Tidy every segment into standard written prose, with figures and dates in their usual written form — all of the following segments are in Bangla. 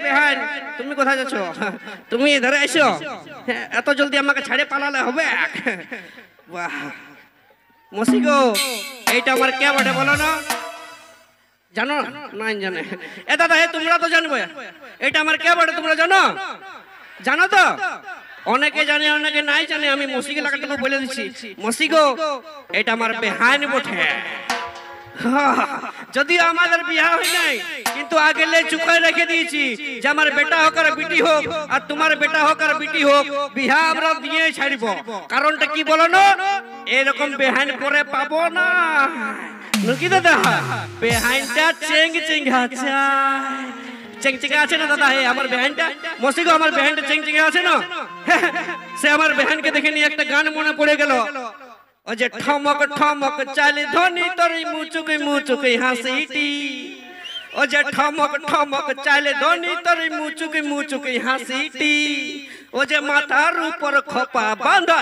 বেহান তুমি কোথায় যাচ্ছ? তুমি এধারে এসো, এত জলদি আমাকে ছাড়ে পালালে হবে? বাহ মসি গো, এইটা আমার কে বটে বলো না? জানো না? জানে এ দাদা, হে তোমরা তো জানবে এটা আমার কে বটে, তোমরা জানো? জানো তো? অনেকে জানে অনেকে নাই জানে, আমি মসিকে লাগাটাকে বলে দিচ্ছি। মসি গো, এটা আমার বেহান বটে। যদিও আমাদের বিয়া হয় নাই, কিন্তু আগেলে চুকায় রেখে দিয়েছি যে আমার বেটা হোক আর বিটি হোক, আর তোমার বেটা হোক আর বিটি হোক, বিয়া আমরা দিয়ে ছাড়ব। কারণটা কি বলো না? এরকম বেহান পরে পাবো না নাকি দাদা? বেহানটা চেং চেঙ্গা চেং চেঙ্গা আছে না দাদা? হে আমার বেহানটা মসি গো, আমার বেহানটা চেং চেঙ্গা আছে না? সে আমার বেহানকে দেখে নিয়ে একটা গান মনে পড়ে গেল। ও যে ঠমক ঠমক চালে ধনি তোর মুচুকি মুচুকি হাসিটি, ও যে ঠমক ঠমক চালে ধনি তোর মুচুকি মুচুকি হাসিটি, ও যে মাথার উপর খোপা বাঁধা,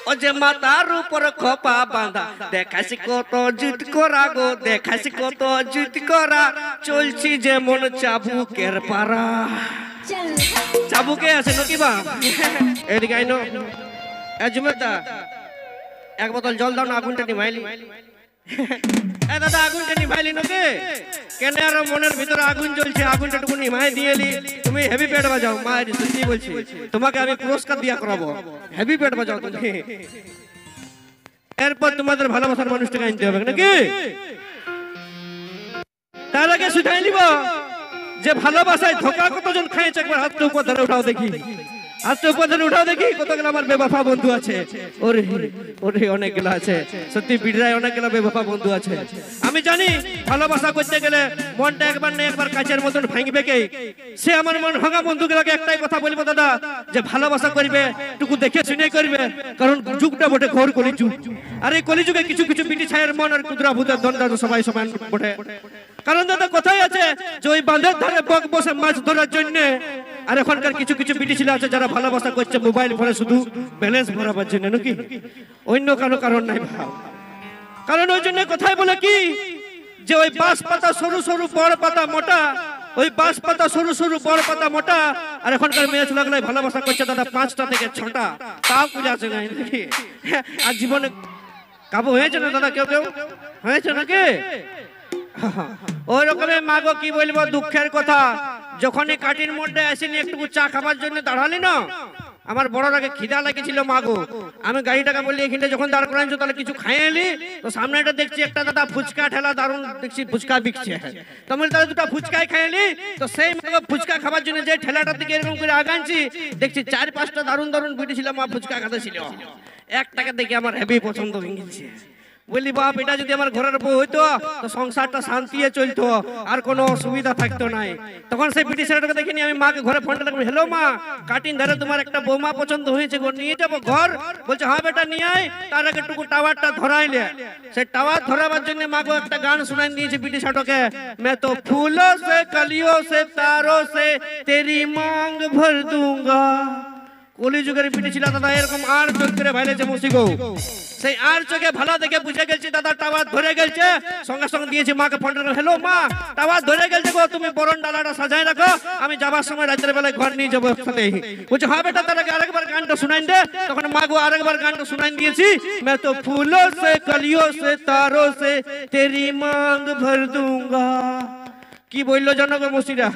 ও যে মাথার উপর খোপা বাঁধা, দেখাস কত জুত করা গো, দেখাস কত জুত করা, চলছি যেমন চাবুকের পারা। চাবুকে আছে নাকি বা? এদিকে আইনো জুমেদা, এক বোতল জল দাও না, আগুনটা নিভাইলি। এ দাদা, আগুনটা নিভাইলি নাকি? কেন আর মনের ভিতরে আগুন জ্বলছে, আগুনটা টুকু নিভাই দিয়েলি। তুমি হেভি পেট বাজাও, মায়ের সত্যি বলছি, তোমাকে আমি পুরস্কার দিয়া করাবো। হেভি পেট বাজাও তুমি, এরপর তোমাদের ভালোবাসার মানুষটাকে আনতে হবে নাকি? তার আগে শুধাই নিব যে ভালোবাসায় ধোকা কতজন খাইছে, একবার হাতটা উপর ধরে উঠাও দেখি। হাতটা উপর ধরে উঠাও দেখি কতগুলো আমার বেবাফা বন্ধু আছে। ওরে ওরে অনেকগুলো আছে, সত্যি বিড়রায় অনেকগুলো বেবাফা বন্ধু আছে। আমি জানি ভালোবাসা করতে গেলে মনটা একবার না একবার কাচের মতন ভাঙবে কে। সে আমার মন ভাঙা বন্ধুগুলোকে একটাই কথা বলবো দাদা, যে ভালোবাসা করবে টুকু দেখে শুনে করবে, কারণ যুগটা বটে ঘোর কলিযুগ। আর এই কলিযুগে কিছু কিছু বিটি ছায়ের মন আর কুদরা ভূতের দ্বন্দ্ব সবাই সমান বটে। কারণ দাদা কথাই আছে যে ওই বাঁধের ধারে বক বসে মাছ ধরার জন্য, আর এখনকার কিছু কিছু বিটি ছেলে আছে যারা ভালোবাসা করছে মোবাইল ফোনে শুধু ব্যালেন্স ভরাবার জন্য নাকি, অন্য কোনো কারণ নাই ভাব। কারণ ওই জন্য কথাই বলে কি যে ওই বাঁশ পাতা সরু সরু বড় পাতা মোটা, ওই বাঁশ পাতা সরু সরু বড় পাতা মোটা। আর এখনকার মেয়ে ছেলেগুলো ভালোবাসা করছে দাদা 5টা থেকে 6টা, তাও কুড়ে আছে না নাকি? আর জীবনে কাবু হয়েছে না দাদা? কেউ কেউ হয়েছে নাকি? ওই রকমের মাগো কি বলবো, দুঃখের কথা। যখনই কাটির মধ্যে আসিনি একটু চা খাবার জন্য দাঁড়ালি না, আমার বড়র আগে খিদা লাগেছিল মাগো। আমি গাড়িটাকে বললি এখানটা যখন দাঁড় করাইছো তাহলে কিছু খাই এলি, তো সামনে এটা দেখছি একটা দাদা ফুচকা ঠেলা, দারুণ দেখছি ফুচকা বিকছে। তো আমি তাহলে দুটা ফুচকাই খাই এলি। তো সেই মাগো ফুচকা খাবার জন্য যে ঠেলাটার দিকে এরকম করে আগানছি, দেখছি 4-5টা দারুণ দারুণ বিটি ছিল, মা ফুচকা খাতে ছিল। একটাকে দেখে আমার হেভি পছন্দ হয়ে গেছে। বলি বাপ, এটা যদি আমার ঘরের বউ হইতো তো সংসারটা শান্তিতে চলতো, আর কোনো অসুবিধা থাকতো নাই। তখন সেই বিটি ছেলেটাকে দেখিনি আমি মাকে ঘরে ফোনটা লাগবে, হ্যালো মা, কাটিং ধরে তোমার একটা বৌমা পছন্দ হয়েছে গো, নিয়ে যাবো ঘর? বলছে হ্যাঁ বেটা নিয়ে আয়। তার আগে টুকু টাওয়ারটা ধরাইলে, সেই টাওয়ার ধরাবার জন্য মাকে একটা গান শুনাই দিয়েছে বিটি ছেলেটাকে, मैं तो फूलों से कलियों से तारों से तेरी मांग भर दूंगा। কলিযুগের বিটি ছিল দাদা এরকম আর চোখ করে ভাইলেছে মসি গো। সেই আর চোখে ভালো দেখে বুঝে গেছি দাদা টাওয়ার ধরে গেছে। সঙ্গে সঙ্গে দিয়েছি মাকে ফোন, হ্যালো মা, টাওয়ার ধরে গেছে গো, তুমি বরণ ডালাটা সাজাই রাখো, আমি যাবার সময় রাতের বেলায় ঘর নিয়ে যাবো সাথে। বলছে হ্যাঁ বেটা, তার আগে আরেকবার গানটা শুনাই দে। তখন মা গো আরেকবার গানটা শুনাই দিয়েছি, मैं तो फूलों से कलियों से तारों से तेरी मांग भर दूंगा। কি বললো জানো গো মসিরা,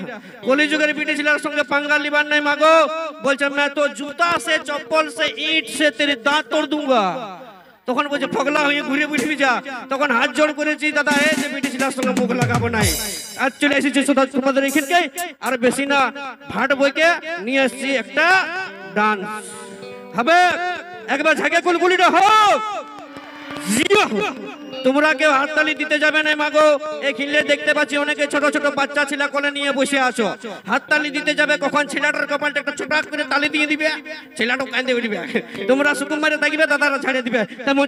কলিযুগের বিটি ছেলের সঙ্গে পাঙ্গা লিবার নাই মাগো। বলছে मैं तो जूता से चप्पल से ईंट से तेरे दांत तोड़ दूंगा। তখন বলছে ফগলা হয়ে ঘুরে বুঝবি যা। তখন হাত জোড় করেছি দাদা, এই যে বিটি ছেলের সঙ্গে মুখ লাগাবো নাই। আজ চলে এসেছি তোমাদের এখানকে, আর বেশি না ভাট বইকে নিয়ে এসেছি একটা ডান্স হবে। একবার ঝাঁকে কুলকুলিটা হোক। তোমরা কেউ হাততালি দিতে যাবে না মাগো। এই খিল্লে দেখতে পাচ্ছি অনেকে ছোট ছোট বাচ্চা ছেলে কোলে নিয়ে বসে আছো। হাততালি দিতে যাবে কখন ছেলেটার কপালটা একটা ছোট করে তালি দিয়ে দিবে, ছেলেটাও কাঁদে উঠবে। তোমরা সুকুমারে থাকবে, দাদারা ছাড়িয়ে দিবে। তেমন